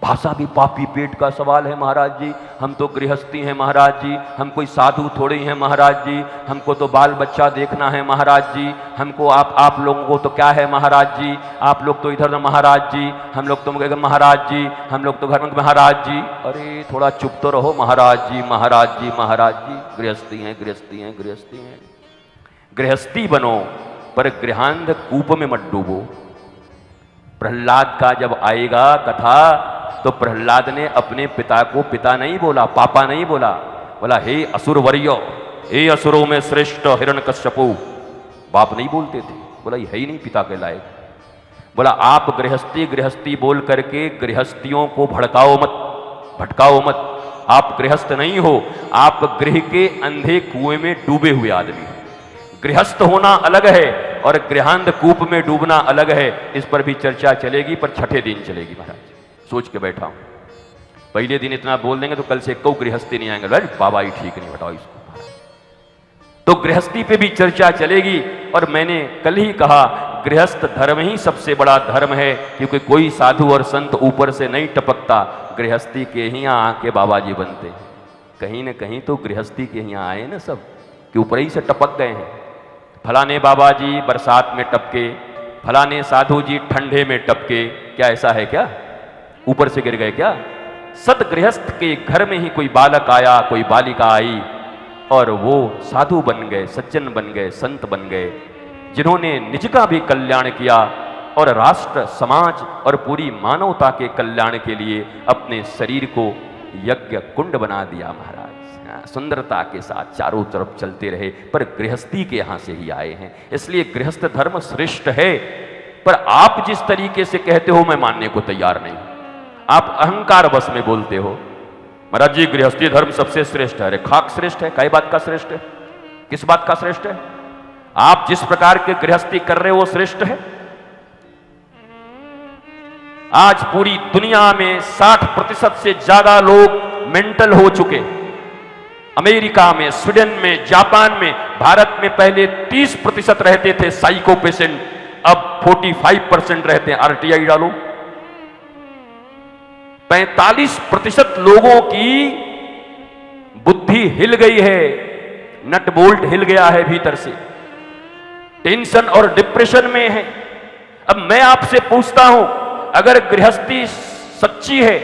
भाषा भी पापी पेट का सवाल है महाराज जी। हम तो गृहस्थी हैं महाराज जी, हम कोई साधु थोड़ी हैं महाराज जी, हमको तो बाल बच्चा देखना है महाराज जी, हमको आप लोगों को तो क्या है महाराज जी, आप लोग तो इधर महाराज जी, हम लोग तो महाराज जी, हम लोग तो घर में महाराज जी। अरे थोड़ा चुप तो रहो महाराज जी, महाराज जी, महाराज जी। गृहस्थी हैं, गृहस्थी हैं, गृहस्थी हैं। गृहस्थी बनो पर गृहांध कूप में मत डूबो। प्रहलाद का जब आएगा कथा तो प्रहलाद ने अपने पिता को पिता नहीं बोला, पापा नहीं बोला, बोला हे असुर वर्यो, हे असुरों में श्रेष्ठ हिरण्यकश्यपु। बाप नहीं बोलते थे, बोला ये है ही नहीं पिता के लायक। बोला आप गृहस्थी गृहस्थी बोल करके गृहस्थियों को भड़काओ मत, भटकाओ मत। आप गृहस्थ नहीं हो, आप गृह के अंधे कुएं में डूबे हुए आदमी हो। गृहस्थ होना अलग है और गृहांध कूप में डूबना अलग है। इस पर भी चर्चा चलेगी, पर छठे दिन चलेगी महाराज। सोच के बैठा हूं, पहले दिन इतना बोल देंगे तो कल से कौ गृहस्थी नहीं आएंगे, अरे बाबा ही ठीक नहीं, बताओ इसको। तो गृहस्थी पे भी चर्चा चलेगी। और मैंने कल ही कहा गृहस्थ धर्म ही सबसे बड़ा धर्म है, क्योंकि कोई साधु और संत ऊपर से नहीं टपकता, गृहस्थी के ही यहाँ आके बाबा जी बनते हैं। कहीं न कहीं तो गृहस्थी के यहाँ आए ना सब, कि ऊपर ही से टपक गए हैं। फलाने बाबा जी बरसात में टपके, फलाने साधु जी ठंडे में टपके। क्या ऐसा है क्या? ऊपर से गिर गए क्या? सत गृहस्थ के घर में ही कोई बालक आया, कोई बालिका आई और वो साधु बन गए, सज्जन बन गए, संत बन गए, जिन्होंने निज का भी कल्याण किया और राष्ट्र, समाज और पूरी मानवता के कल्याण के लिए अपने शरीर को यज्ञ कुंड बना दिया महाराज। सुंदरता के साथ चारों तरफ चलते रहे, पर गृहस्थी के यहां से ही आए हैं। इसलिए गृहस्थ धर्म श्रेष्ठ है। पर आप जिस तरीके से कहते हो मैं मानने को तैयार नहीं। आप अहंकार बस में बोलते हो महाराज जी गृहस्थी धर्म सबसे श्रेष्ठ है। अरे खाक श्रेष्ठ है, कई बात का श्रेष्ठ है? किस बात का श्रेष्ठ है? आप जिस प्रकार के गृहस्थी कर रहे हो वो श्रेष्ठ है। आज पूरी दुनिया में 60% से ज्यादा लोग मेंटल हो चुके। अमेरिका में, स्वीडन में, जापान में, भारत में पहले 30% रहते थे साइको पेशेंट, अब 45% रहते हैं। आरटीआई डालो, 45% लोगों की बुद्धि हिल गई है, नट बोल्ट हिल गया है भीतर से, टेंशन और डिप्रेशन में है। अब मैं आपसे पूछता हूं, अगर गृहस्थी सच्ची है,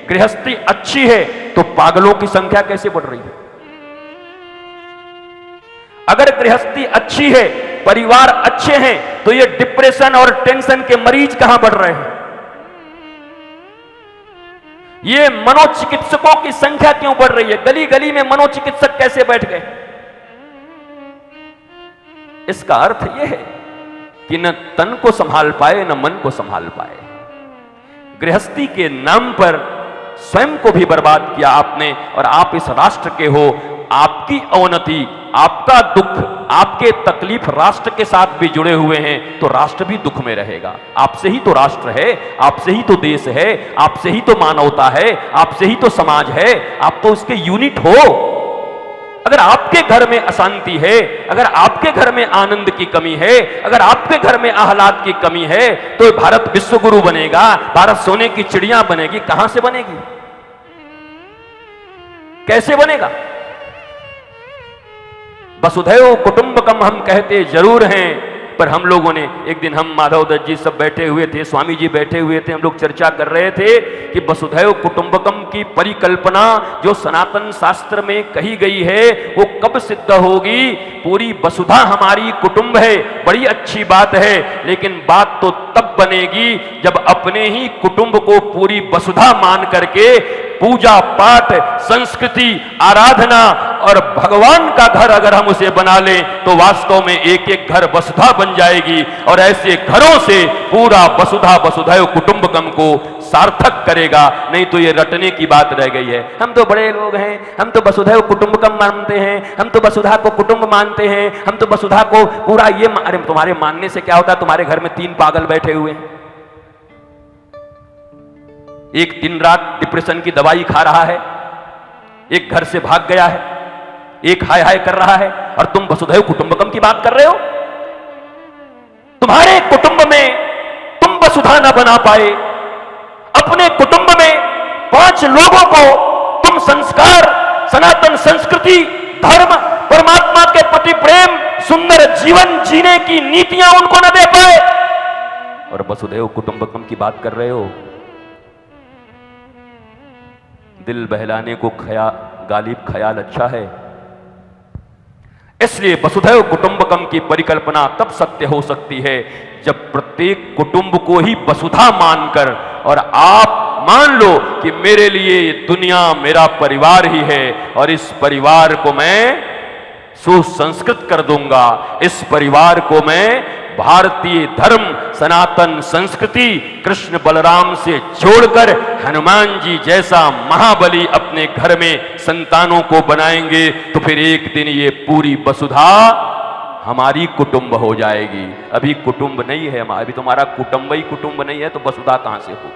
गृहस्थी अच्छी है, तो पागलों की संख्या कैसे बढ़ रही है? अगर गृहस्थी अच्छी है, परिवार अच्छे हैं, तो ये डिप्रेशन और टेंशन के मरीज कहां बढ़ रहे हैं? ये मनोचिकित्सकों की संख्या क्यों बढ़ रही है? गली गली में मनोचिकित्सक कैसे बैठ गए? इसका अर्थ यह है कि न तन को संभाल पाए, न मन को संभाल पाए। गृहस्थी के नाम पर स्वयं को भी बर्बाद किया आपने, और आप इस राष्ट्र के हो। आपकी अवनति, आपका दुख, आपके तकलीफ राष्ट्र के साथ भी जुड़े हुए हैं, तो राष्ट्र भी दुख में रहेगा। आपसे ही तो राष्ट्र है, आपसे ही तो देश है, आपसे ही तो मानवता है, आपसे ही तो समाज है। आप तो उसके यूनिट हो। अगर आपके घर में अशांति है, अगर आपके घर में आनंद की कमी है, अगर आपके घर में आह्लाद की कमी है, तो भारत विश्व गुरु बनेगा, भारत सोने की चिड़िया बनेगी। कहां से बनेगी? कैसे बनेगा? वसुधैव कुटुंबकम हम कहते जरूर हैं, पर हम लोगों ने एक दिन, हम माधव दत्त जी सब बैठे हुए थे, स्वामी जी बैठे हुए थे, हम लोग चर्चा कर रहे थे कि वसुधैव कुटुंबकम की परिकल्पना जो सनातन शास्त्र में कही गई है वो कब सिद्ध होगी? पूरी वसुधा हमारी कुटुंब है, बड़ी अच्छी बात है, लेकिन बात तो तब बनेगी जब अपने ही कुटुंब को पूरी वसुधा मान करके पूजा पाठ, संस्कृति, आराधना और भगवान का घर अगर हम उसे बना लें तो वास्तव में एक एक घर वसुधा बन जाएगी। और ऐसे घरों से पूरा वसुधा वसुधैव कुटुंबकम को सार्थक करेगा। नहीं तो ये रटने की बात रह गई है। हम तो बड़े लोग हैं, हम तो वसुधैव कुटुंबकम मानते हैं, हम तो वसुधा को कुटुंब मानते हैं, हम तो वसुधा को पूरा ये। अरे तुम्हारे मानने से क्या होता है? तुम्हारे घर में 3 पागल बैठे हुए हैं, एक दिन रात डिप्रेशन की दवाई खा रहा है, एक घर से भाग गया है, एक हाय हाय कर रहा है, और तुम वसुधैव कुटुंबकम की बात कर रहे हो। तुम्हारे कुटुंब में तुम वसुधा ना बना पाए, अपने कुटुंब में पांच लोगों को तुम संस्कार, सनातन संस्कृति, धर्म, परमात्मा के प्रति प्रेम, सुंदर जीवन जीने की नीतियां उनको न दे पाए, और वसुधैव कुटुंबकम की बात कर रहे हो। दिल बहलाने को गालिब ख्याल अच्छा है। इसलिए वसुधैव कुटुंबकम की परिकल्पना तब सत्य हो सकती है जब प्रत्येक कुटुंब को ही वसुधा मानकर, और आप मान लो कि मेरे लिए ये दुनिया मेरा परिवार ही है और इस परिवार को मैं सुसंस्कृत कर दूंगा, इस परिवार को मैं भारतीय धर्म, सनातन संस्कृति, कृष्ण बलराम से जोड़कर हनुमान जी जैसा महाबली अपने घर में संतानों को बनाएंगे, तो फिर एक दिन ये पूरी वसुधा हमारी कुटुंब हो जाएगी। अभी कुटुंब नहीं है, अभी तुम्हारा कुटुंब ही कुटुंब नहीं है, तो वसुधा कहां से हो।